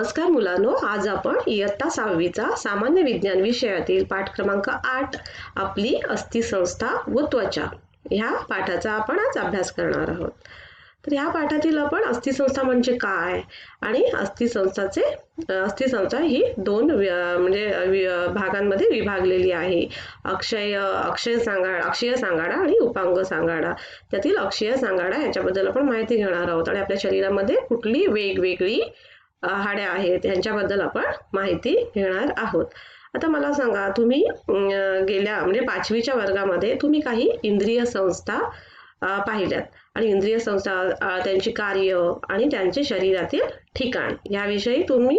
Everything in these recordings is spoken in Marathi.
नमस्कार मुलांनो, आज आपण इयत्ता 6वीचा सामान्य विज्ञान विषयातील पाठ क्रमांक 8 आपली अस्थिसंस्था व त्वचा ह्या पाठाचा आपण आज अभ्यास करणार आहोत. तर ह्या पाठातील आपण अस्थिसंस्था म्हणजे काय आणि अस्थिसंस्था ही दोन भागांमध्ये विभागलेली आहे. अक्षय सांगाडा आणि उपांग सांगाडा. त्यातील अक्षय सांगाडा याच्याबद्दल आपण माहिती घेणार आहोत आणि आपल्या शरीरामध्ये कुठली वेगवेगळी हाड्या आहेत यांच्याबद्दल आपण माहिती घेणार आहोत. आता मला सांगा, तुम्ही गेल्या 5वीच्या वर्गामध्ये तुम्ही काही इंद्रिय संस्था पाहिल्यात आणि इंद्रिय संस्था त्यांची कार्य आणि त्यांचे शरीरातील ठिकाण याविषयी तुम्ही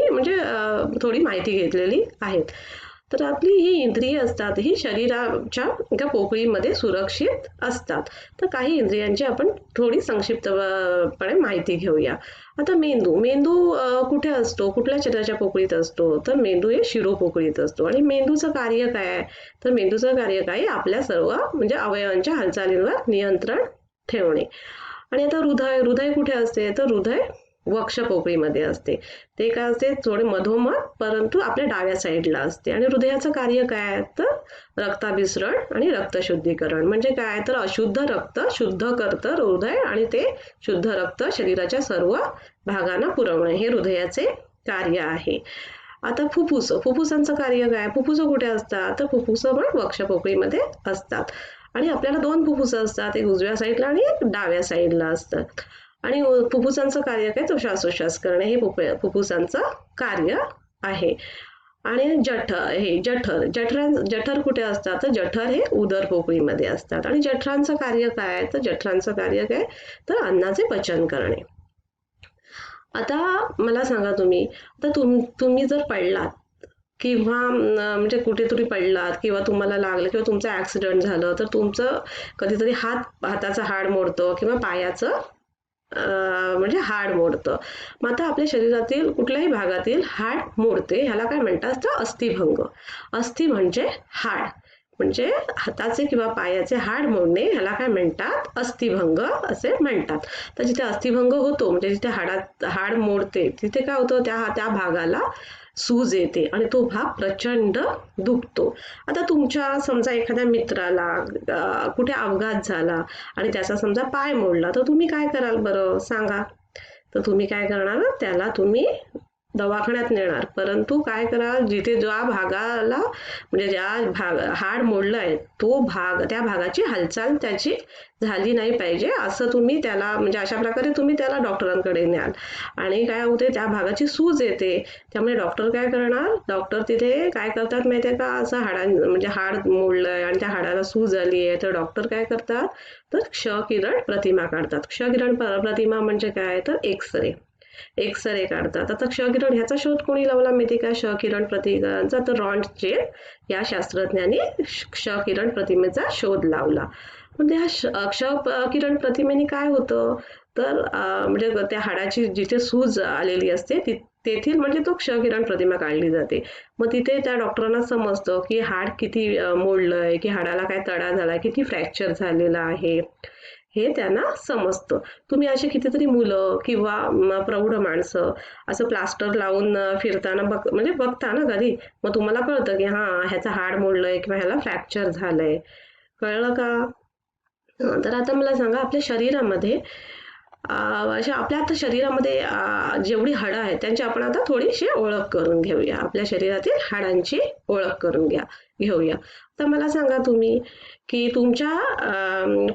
थोडी माहिती घेतलेली आहेत. तर आपली ही इंद्रिय असतात ही शरीराच्या एका पोकळीमध्ये सुरक्षित असतात. तर काही इंद्रियांची आपण थोडी संक्षिप्तपणे माहिती घेऊया. आता मेंदू कुठे असतो, कुठल्या शरीराच्या पोकळीत असतो? तर मेंदू हे शिरोपोकळीत असतो. आणि मेंदूचं कार्य काय आहे? तर मेंदूचं कार्य काय? आपल्या सर्व अवयवांच्या हालचालींवर नियंत्रण ठेवणे. आणि आता हृदय कुठे असते? तर हृदय वक्ष पोकळीमध्ये असते. ते काय असते? थोडे मधोमध, परंतु आपल्या डाव्या साईडला असते. आणि हृदयाचं कार्य काय? तर रक्ताभिसरण आणि रक्तशुद्धीकरण. म्हणजे काय? तर अशुद्ध रक्त शुद्ध करतं हृदय आणि ते शुद्ध रक्त शरीराच्या सर्व भागांना पुरवणे हे हृदयाचे कार्य आहे. आता फुफ्फुसांचं कार्य काय? फुफ्फुस कुठे असतात? तर फुफ्फुस पण वक्ष पोकळीमध्ये असतात. आणि आपल्याला 2 फुफ्फुस असतात, एक उजव्या साईडला आणि एक डाव्या साईडला असतात. आणि फुफ्फुसांचं कार्य काय? तो श्वासोच्छ्वास करणे हे फुफ्फुसांचं कार्य आहे. आणि जठर कुठे असतात? तर जठर हे उदर पोकळीमध्ये असतात. आणि जठरांचं कार्य काय? तर जठरांचं कार्य काय? तर अन्नाचे पचन करणे. आता मला सांगा, आता तुम्ही जर पडलात किंवा कुठेतरी पडलात किंवा तुम्हाला लागलं किंवा तुमचं ऍक्सिडेंट झालं तर तुमचं कधीतरी हाताचं हाड मोडतं किंवा पायाचं हाड मोडतं. मग आता आपल्या शरीरातील कुठल्याही भागातील हाड मोडते ह्याला काय म्हणतात? तर अस्थिभंग. अस्थि म्हणजे हाड, म्हणजे हाताचे किंवा पायाचे हाड मोडणे ह्याला काय म्हणतात? अस्थिभंग असे म्हणतात. तर जिथे अस्थिभंग होतो जिथे हाड मोडते तिथे काय होतं? त्या भागाला सूज येते आणि तो भाग प्रचंड दुखतो. आता तुमच्या समजा एखाद्या मित्राला कुठे अपघात झाला आणि त्याचा समजा पाय मोडला तर तुम्ही काय कराल बरं सांगा? तर तुम्ही काय करणार? त्याला तुम्ही दवाखान्यात नेणार. परंतु काय कराल? जिथे ज्या भागाला हाड मोडलंय त्या भागाची हालचाल त्याची झाली नाही पाहिजे असं तुम्ही त्याला अशा प्रकारे तुम्ही त्याला डॉक्टरांकडे न्याल. आणि काय होते? त्या भागाची सूज येते. त्यामुळे डॉक्टर काय करणार? डॉक्टर तिथे काय करतात माहितीये का? असं हाड मोडलंय आणि त्या हाडाला सूज आली आहे तर डॉक्टर काय करतात? तर क्षकिरण प्रतिमा काढतात. क्षकिरण प्रतिमा म्हणजे काय? तर एक्सरे काढतात. आता क्षकिरण ह्याचा शोध कोणी लावला माहिती का? क्षकिरण प्रतिकारांचा तर रॉन्टगेन या शास्त्रज्ञांनी क्षकिरण प्रतिमेचा शोध लावला. म्हणजे ह्या क्षकिरण प्रतिमेने काय होतं? तर त्या हाडाची जिथे सूज आलेली असते तेथील तो क्षकिरण प्रतिमा काढली जाते. मग तिथे त्या डॉक्टरांना समजतं की हाड किती मोडलंय, की हाडाला काय तडा झालाय, किती फ्रॅक्चर झालेला आहे हे त्यांना समजतं. तुम्ही असे कितीतरी मुलं किंवा प्रौढ माणसं असं प्लास्टर लावून फिरताना बघता ना कधी, मग तुम्हाला कळतं की ह्याचं हाड मोडलंय किंवा ह्याला फ्रॅक्चर झालंय. कळलं का? तर आता मला सांगा, आपल्या शरीरामध्ये आपल्या आता शरीरामध्ये जेवढी हाडं आहेत त्यांची आपण आता थोडीशी ओळख करून घेऊया. आपल्या शरीरातील हाडांची ओळख करून घेऊया. तर मला सांगा तुम्ही की तुमच्या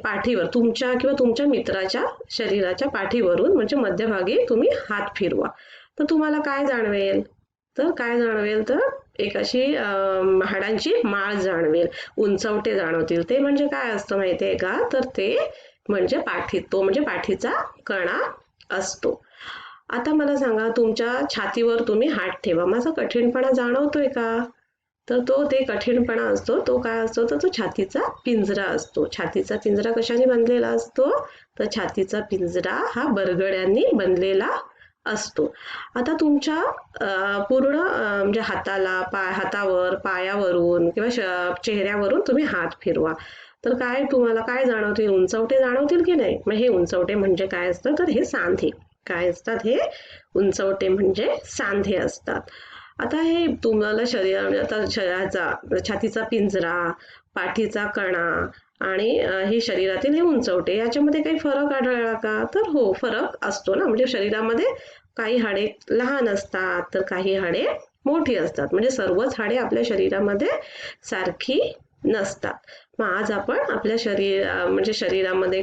पाठीवर तुमच्या किंवा तुमच्या मित्राच्या शरीराच्या पाठीवरून मध्यभागी तुम्ही हात फिरवा तर तुम्हाला काय जाणवेल? तर एक अशी हाडांची माळ जाणवेल, उंचवटे जाणवतील. ते म्हणजे काय असतं माहितीये का? तर ते पाठीचा कणा असतो. आता मला सांगा, तुमच्या छातीवर तुम्ही हात ठेवा. माझा कठीणपणा जाणवतोय का? तर ते कठीणपणा असतो तो काय असतो? तर तो छातीचा पिंजरा असतो. छातीचा पिंजरा कशाने बनलेला असतो? तर छातीचा पिंजरा हा बरगड्यांनी बनलेला असतो. आता तुमच्या पूर्ण हातावर, पायावरून किंवा चेहऱ्यावरून तुम्ही हात फिरवा तर तुम्हाला काय जाणवतील? उंचवटे जाणवतील की नाही? मग हे उंचवटे म्हणजे काय असतं? तर हे सांधे. काय असतात हे? उंचवटे म्हणजे सांधे असतात. आता हे तुम्हाला आता शरीराचा छातीचा पिंजरा, पाठीचा कणा आणि हे शरीरातील हे उंचवटे याच्यामध्ये काही फरक आढळला का? तर हो, फरक असतो ना. म्हणजे शरीरामध्ये काही हाडे लहान असतात तर काही हाडे मोठी असतात. म्हणजे सर्वच हाडे आपल्या शरीरामध्ये सारखी नसतात. मग आज आपण आपल्या म्हणजे शरीरामध्ये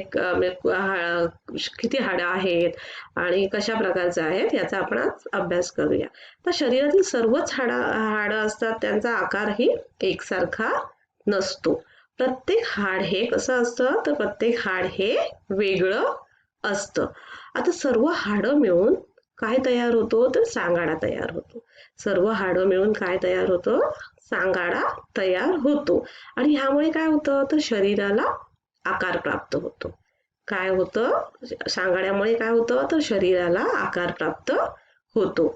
किती हाडं आहेत आणि कशा प्रकारचे आहेत याचा आपण आज अभ्यास करूया. तर शरीरातील सर्वच हाडं असतात, त्यांचा आकारही एकसारखा नसतो. प्रत्येक हाड हे कसं असतं, तर प्रत्येक हाड हे वेगळं असतं. आता सर्व हाडं मिळून काय तयार होतो, तर सांगाडा तयार होतो. सर्व हाडं मिळून काय तयार होतं? सांगाडा तयार होतो. आणि ह्यामुळे काय होतं, तर शरीराला आकार प्राप्त होतो. काय होतं? सांगाड्यामुळे काय होतं, तर शरीराला आकार प्राप्त होतो.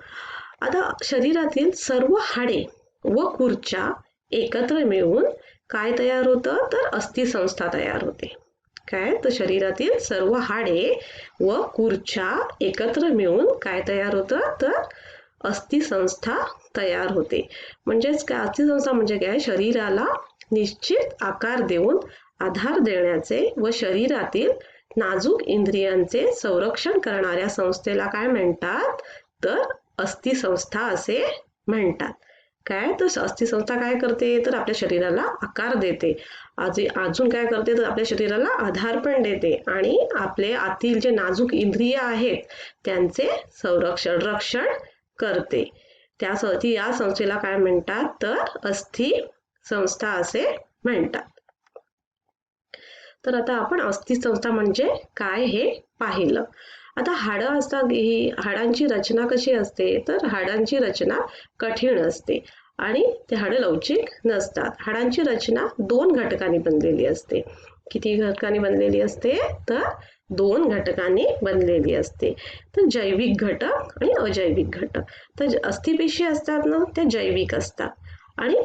आता शरीरातील सर्व हाडे व खुर्च्या एकत्र मिळून काय तयार होतं, तर अस्थिसंस्था तयार होते. काय? तर शरीरातील सर्व हाडे व खुर्च्या एकत्र मिळून काय तयार होतं, तर अस्थिसंस्था तयार होते. म्हणजेच काय? अस्थिसंस्था म्हणजे काय? शरीराला निश्चित आकार देऊन आधार देण्याचे व शरीरातील नाजूक इंद्रियांचे संरक्षण करणाऱ्या संस्थेला काय म्हणतात, तर अस्थिसंस्था असे म्हणतात. काय? तर अस्थिसंस्था काय करते, तर आपल्या शरीराला आकार देते. अजून काय करते, तर आपल्या शरीराला आधार पण देते आणि आपले आतील जे नाजूक इंद्रिय आहेत त्यांचे रक्षण करते. त्यासाठी या संस्थेला काय म्हणतात, तर अस्थि संस्था असे म्हणतात. तर आता आपण अस्थिसंस्था म्हणजे काय हे पाहिलं. आता हाडं असतात, ही हाडांची रचना कशी असते, तर हाडांची रचना कठीण असते आणि ते हाडं लवचिक नसतात. हाडांची रचना 2 घटकांनी बनलेली असते. किती घटकांनी बनलेली असते, तर 2 घटकांनी बनलेली असते. तर जैविक घटक आणि अजैविक घटक. तर अस्थिपेशी असतात ना, त्या जैविक असतात आणि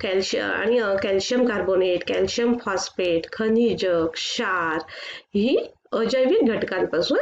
कॅल्शियम कार्बोनेट, कॅल्शियम फॉस्फेट, खनिज, क्षार ही अजैविक घटकांपासून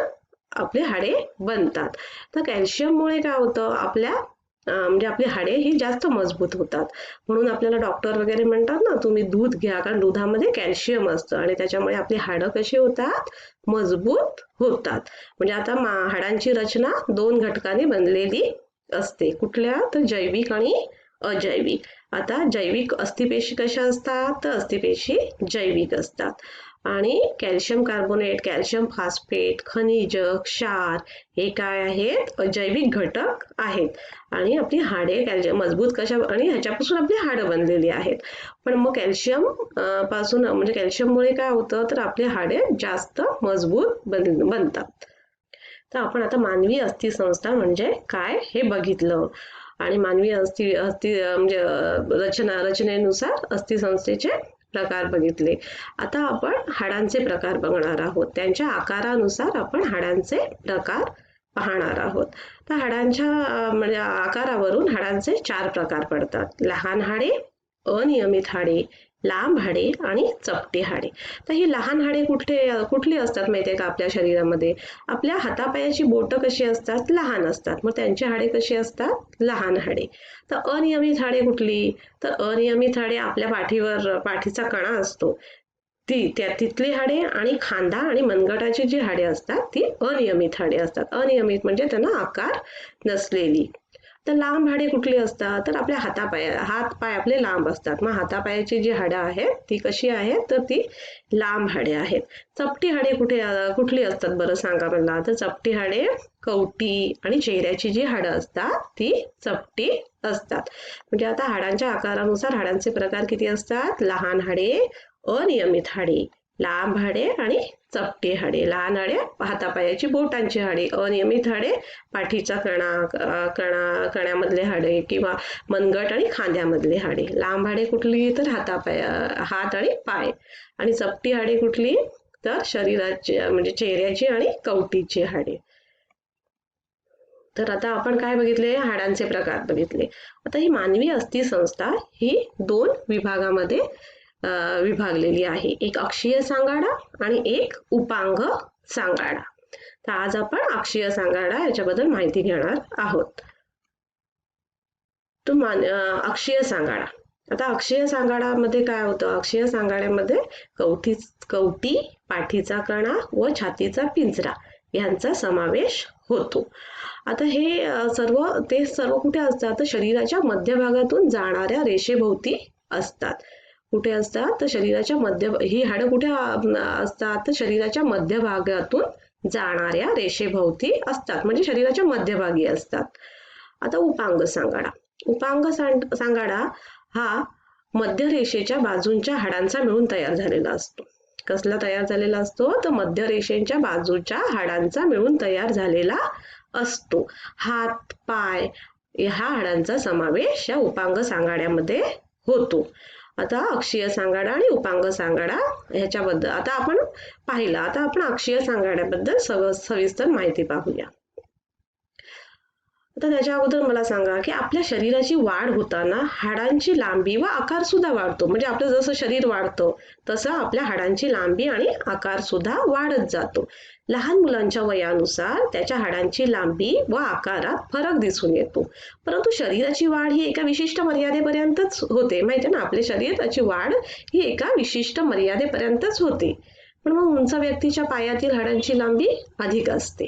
आपले हाडे बनतात. तर कॅल्शियममुळे काय होतं, म्हणजे आपली हाडे ही जास्त मजबूत होतात. म्हणून आपल्याला डॉक्टर वगैरे म्हणतात ना, तुम्ही दूध घ्या, कारण दुधामध्ये कॅल्शियम असतं आणि त्याच्यामुळे आपली हाडं कशी होतात, मजबूत होतात. म्हणजे आता हाडांची रचना 2 घटकांनी बनलेली असते. कुठल्या? तर जैविक आणि अजैविक. आता जैविक अस्थिपेशी कशा असतात, तर अस्थिपेशी जैविक असतात आणि कॅल्शियम कार्बोनेट, कॅल्शियम फॉस्फेट, खनिज, क्षार हे काय आहेत, अजैविक घटक आहेत आणि आपली हाडे मजबूत कशा आणि ह्याच्यापासून आपली हाडं बनलेली आहेत. पण मग कॅल्शियम पासून म्हणजे कॅल्शियममुळे काय होतं, तर आपली हाडे जास्त मजबूत बनतात. तर आपण आता मानवी अस्थिसंस्था म्हणजे काय हे बघितलं आणि मानवी म्हणजे रचनेनुसार अस्थिसंस्थेचे प्रकार बघितले. आता आपण हाडांचे प्रकार बघणार आहोत. त्यांच्या आकारानुसार आपण हाडांचे प्रकार पाहणार आहोत. तर हाडांच्या म्हणजे आकारावरून हाडांचे 4 प्रकार पडतात. लहान हाडे, अनियमित हाडे, लांब हाडे आणि चपटी हाडे. तर ही लहान हाडे कुठली असतात माहितीये का आपल्या शरीरामध्ये? आपल्या हातापायाची बोटं कशी असतात, लहान असतात. मग त्यांची हाडे कशी असतात, लहान हाडे. तर अनियमित हाडे कुठली, तर अनियमित हाडे आपल्या पाठीचा कणा असतो तिथली हाडे आणि खांदा आणि मनगटाची जी हाडे असतात ती अनियमित हाडे असतात. अनियमित म्हणजे त्यांना आकार नसलेली. तर लांब हाडे कुठली असतात, तर आपल्या हात पाय आपले लांब असतात. मग हातापायाची जी हाडं आहेत ती कशी आहेत, तर ती लांब हाडे आहेत. चपटी हाडे कुठली असतात बरं सांगा मला. तर चपटी हाडे कवटी आणि चेहऱ्याची जी हाडं असतात ती चपटी असतात. म्हणजे आता हाडांच्या आकारानुसार हाडांचे प्रकार किती असतात, लहान हाडे, अनियमित हाडे, लांब हाडे आणि चपटी हाडे. लहान हाडे हातापायाची बोटांची हाडे, अनियमित हाडे पाठीचा कण्यामधले हाडे किंवा मनगट आणि खांद्यामधले हाडे. लांब हाडे कुठली, तर हात आणि पाय आणि चपटी हाडे कुठली, तर शरीराची म्हणजे चेहऱ्याची आणि कवटीची हाडे. तर आता आपण काय बघितले, हाडांचे प्रकार बघितले. आता ही मानवी अस्थिसंस्था ही 2 विभागामध्ये विभागलेली आहे. एक अक्षीय सांगाडा आणि एक उपांग सांगाडा. तर आज आपण अक्षीय सांगाडा याच्याबद्दल माहिती घेणार आहोत. अक्षीय सांगाडा. आता अक्षीय सांगाडामध्ये काय होतं? अक्षीय सांगाड्यामध्ये कवटी, पाठीचा कणा व छातीचा पिंजरा यांचा समावेश होतो. आता हे सर्व कुठे असतात? तर शरीराच्या मध्यभागातून जाणाऱ्या रेषेभोवती असतात. कुठे असतात? तर शरीराच्या ही हाडं कुठे असतात? तर शरीराच्या मध्यभागातून जाणाऱ्या रेषेभोवती असतात, म्हणजे शरीराच्या मध्यभागी असतात. आता उपांग सांगाडा. उपांग सांगाडा हा मध्य रेषेच्या बाजूंच्या हाडांचा मिळून तयार झालेला असतो. कसला तयार झालेला असतो? तर मध्य रेषेच्या बाजूच्या हाडांचा मिळून तयार झालेला असतो. हात, पाय ह्या हाडांचा समावेश या उपांग सांगाड्यामध्ये होतो. आता अक्षीय सांगाडा आणि उपांग सांगाडा ह्याच्याबद्दल आता आपण अक्षीय सांगाड्याबद्दल सविस्तर माहिती पाहूया. आता त्याच्या अगोदर मला सांगा की आपल्या शरीराची वाढ होताना हाडांची लांबी व आकार सुद्धा वाढतो. म्हणजे आपलं जसं शरीर वाढतं तसं आपल्या हाडांची लांबी आणि आकार सुद्धा वाढत जातो. लहान मुलांच्या वयानुसार त्याच्या हाडांची लांबी व आकारात फरक दिसून येतो. परंतु शरीराची वाढ ही एका विशिष्ट मर्यादेपर्यंतच होते. माहिती आहे ना, आपल्या शरीराची वाढ ही एका विशिष्ट मर्यादेपर्यंतच होते. पण मग उंच व्यक्तीच्या पायातील हाडांची लांबी अधिक असते.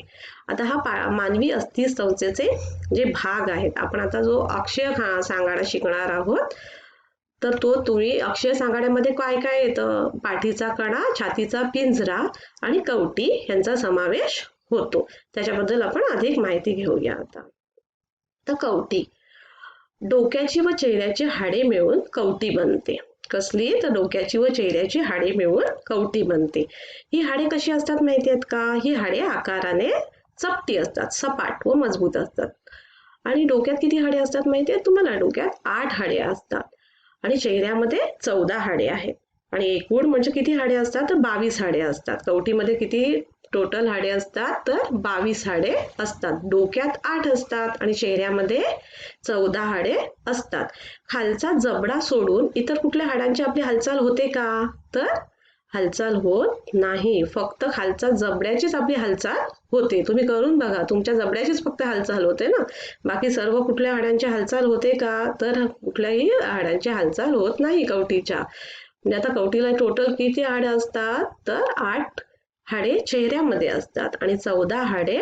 आता हा मानवी अस्थिसंस्थेचे जे भाग आहेत, आपण आता जो अक्षय सांगाडा शिकणार आहोत, तर तो तुम्ही अक्षय सांगाड्यामध्ये काय काय येतं? पाठीचा कणा, छातीचा पिंजरा आणि कवटी यांचा समावेश होतो. त्याच्याबद्दल आपण अधिक माहिती घेऊया. आता कवटी, डोक्याची व चेहऱ्याची हाडे मिळून कवटी बनते. कसली? तर डोक्याची व चेहऱ्याची हाडे मिळून कवटी बनते. ही हाडे कशी असतात माहिती आहेत का? ही हाडे आकाराने चपटी असतात, सपाट व मजबूत असतात. आणि डोक्यात किती हाडे असतात माहिती आहे तुम्हाला? डोक्यात 8 हाडे असतात आणि चेहऱ्यामध्ये 14 हाडे आहेत. आणि एकूण म्हणजे किती हाडे असतात? तर 22 हाडे असतात. कवटीमध्ये किती टोटल हाडे असतात? तर 22 हाडे असतात. डोक्यात 8 असतात आणि चेहऱ्यामध्ये 14 हाडे असतात. खालचा जबडा सोडून इतर कुठल्या हाडांची आपली हालचाल होते का? तर हालचाल होत नाही. फक्त खालचा जबड्याचीच आपली हालचाल होते. तुम्ही करून बघा, तुमच्या जबड्याचीच फक्त हालचाल होते ना, बाकी सर्व कुठल्या हाडांची हालचाल होते का? तर कुठल्याही हाडांची हालचाल होत नाही कवटीच्या. म्हणजे आता कवटीला टोटल किती हाडे असतात? तर 8 हाडे चेहऱ्यामध्ये असतात आणि 14 हाडे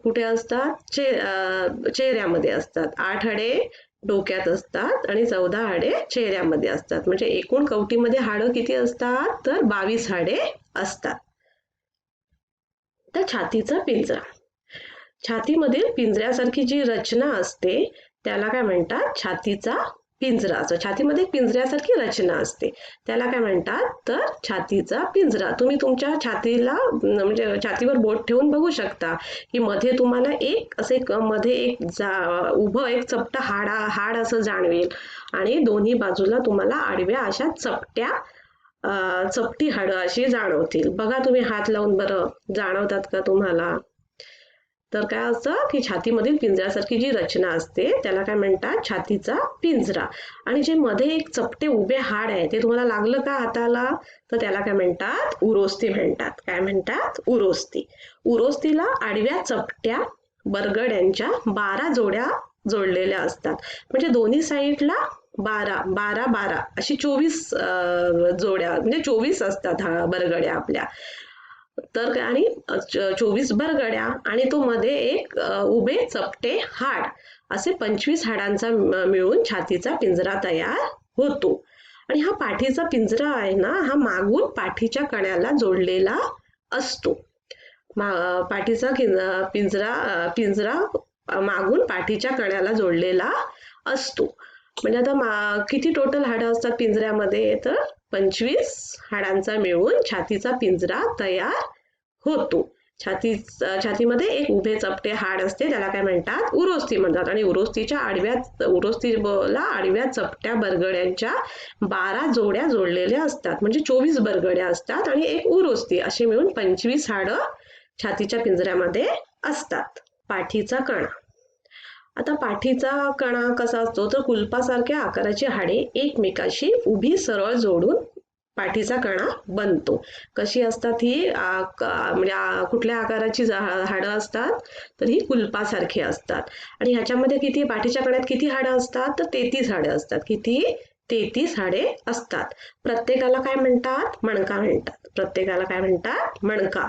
कुठे असतात? चेहऱ्यामध्ये असतात. 8 हाडे डोक्यात असतात आणि 14 हाडे चेहऱ्यामध्ये असतात. म्हणजे एकूण कवटीमध्ये हाडं किती असतात? तर 22 हाडे असतात. तर छातीचा पिंजरा. छातीमधील पिंजऱ्यासारखी जी रचना असते त्याला काय म्हणतात? छातीचा पिंजरा. असं छातीमध्ये पिंजऱ्यासारखी रचना असते त्याला काय म्हणतात? तर छातीचा पिंजरा. तुम्ही तुमच्या छातीला म्हणजे छातीवर बोट ठेवून बघू शकता की मध्ये तुम्हाला मध्ये उभं एक चपटं हाड असं जाणवेल आणि दोन्ही बाजूला तुम्हाला आडव्या अशा चपटी हाडं अशी जाणवतील. बघा तुम्ही हात लावून बरं, जाणवतात का तुम्हाला? तर काय असतं की छातीमधील पिंजऱ्यासारखी जी रचना असते त्याला काय म्हणतात? छातीचा पिंजरा. आणि जे मध्ये एक चपटे उभे हाड आहे ते तुम्हाला लागलं का हाताला? तर त्याला काय म्हणतात? उरोस्ती म्हणतात. काय म्हणतात? उरोस्ती. उरोस्तीला आडव्या चपट्या बरगड्यांच्या 12 जोड्या जोडलेल्या असतात. म्हणजे दोन्ही साईडला 12 अशी 24 जोड्या, म्हणजे 24 असतात बरगड्या आपल्या. तर आणि 24 बरगड्या आणि तो मध्ये एक उभे चपटे हाड, असे 25 हाडांचा मिळून छातीचा पिंजरा तयार होतो. आणि हा पाठीचा पिंजरा आहे ना, हा मागून पाठीच्या कण्याला जोडलेला असतो. पाठीचा पिंजरा मागून पाठीच्या कण्याला जोडलेला असतो. म्हणजे आता किती टोटल हाडं असतात पिंजऱ्यामध्ये? तर 25 हाडांचा मिळून छातीचा पिंजरा तयार होतो. छातीमध्ये एक उभे चपटे हाड असते त्याला काय म्हणतात? उरोस्ती म्हणतात. आणि उरोस्तीला आडव्या चपट्या बरगड्यांच्या 12 जोड्या जोडलेल्या असतात. म्हणजे 24 बरगड्या असतात आणि एक उरोस्ती, अशी मिळून 25 हाडं छातीच्या पिंजऱ्यामध्ये असतात. पाठीचा कणा. आता पाठीचा कणा कसा असतो? तर कुलपासारख्या आकाराची हाडे एकमेकाशी उभी सरळ जोडून पाठीचा कणा बनतो. कशी असतात ही म्हणजे कुठल्या आकाराची हाडं असतात, तर ही कुलपासारखी असतात. आणि ह्याच्यामध्ये किती, पाठीच्या कण्यात किती हाडं असतात, तर 33 हाडं असतात. किती, 33 हाडे असतात. प्रत्येकाला काय म्हणतात, मणका म्हणतात. प्रत्येकाला काय म्हणतात, मणका.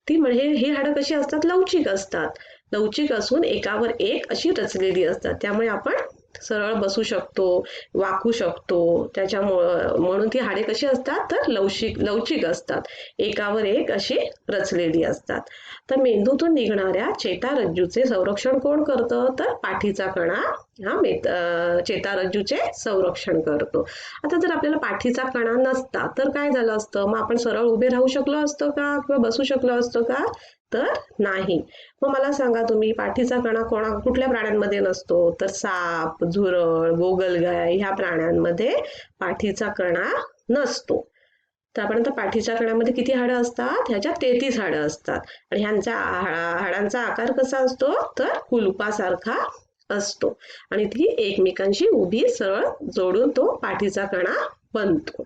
ती म्हणजे ही हाडं कशी असतात, लवचिक असतात. लवचिक असून एकावर एक अशी रचलेली असतात. त्यामुळे आपण सरळ बसू शकतो, वाकू शकतो. त्याच्यामुळं म्हणून ती हाडे कशी असतात, तर लवचिक असतात. एकावर एक अशी रचलेली असतात. तर मेंदूतून निघणाऱ्या चेतारज्जूचे संरक्षण कोण करतं, तर पाठीचा कणा हा चेतारज्जूचे संरक्षण करतो. आता जर आपल्याला पाठीचा कणा नसता तर काय झालं असतं, मग आपण सरळ उभे राहू शकलो असतो का, किंवा बसू शकलो असतो का, तर नाही. मग मला सांगा तुम्ही, पाठीचा कणा कुठल्या प्राण्यांमध्ये नसतो, तर साप, झुरळ, गोगलगाय ह्या प्राण्यांमध्ये पाठीचा कणा नसतो. तर आपण आता पाठीच्या कण्यामध्ये किती हाडं असतात, ह्याच्यात 33 हाडं असतात. आणि ह्यांचा हाडांचा आकार कसा असतो, तर कुलुपासारखा असतो. आणि ती एकमेकांशी उभी सरळ जोडून तो पाठीचा कणा बनतो.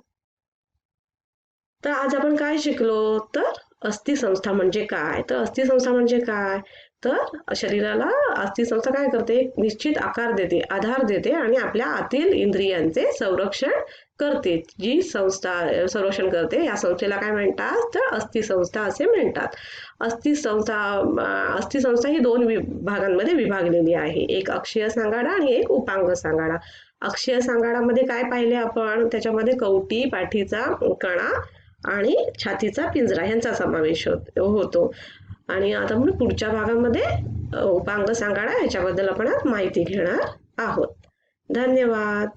तर आज आपण काय शिकलो, तर अस्थिसंस्था म्हणजे काय. तर अस्थिसंस्था म्हणजे काय, तर शरीराला अस्थिसंस्था काय करते, एक निश्चित आकार देते, आधार देते आणि आपल्या आतील इंद्रियांचे संरक्षण करते. जी संस्था संरक्षण करते या संस्थेला काय म्हणतात, तर अस्थिसंस्था असे म्हणतात. अस्थिसंस्था अस्थिसंस्था ही दोन भागांमध्ये विभागलेली आहे. एक अक्षीय सांगाडा आणि एक उपांग सांगाडा. अक्षीय सांगाडामध्ये काय पाहिले आपण, त्याच्यामध्ये कवटी, पाठीचा कणा आणि छातीचा पिंजरा यांचा समावेश होतो. आणि आता आपण पुढच्या भागामध्ये उपांग सांगाडा याच्याबद्दल आपण माहिती घेणार आहोत. धन्यवाद.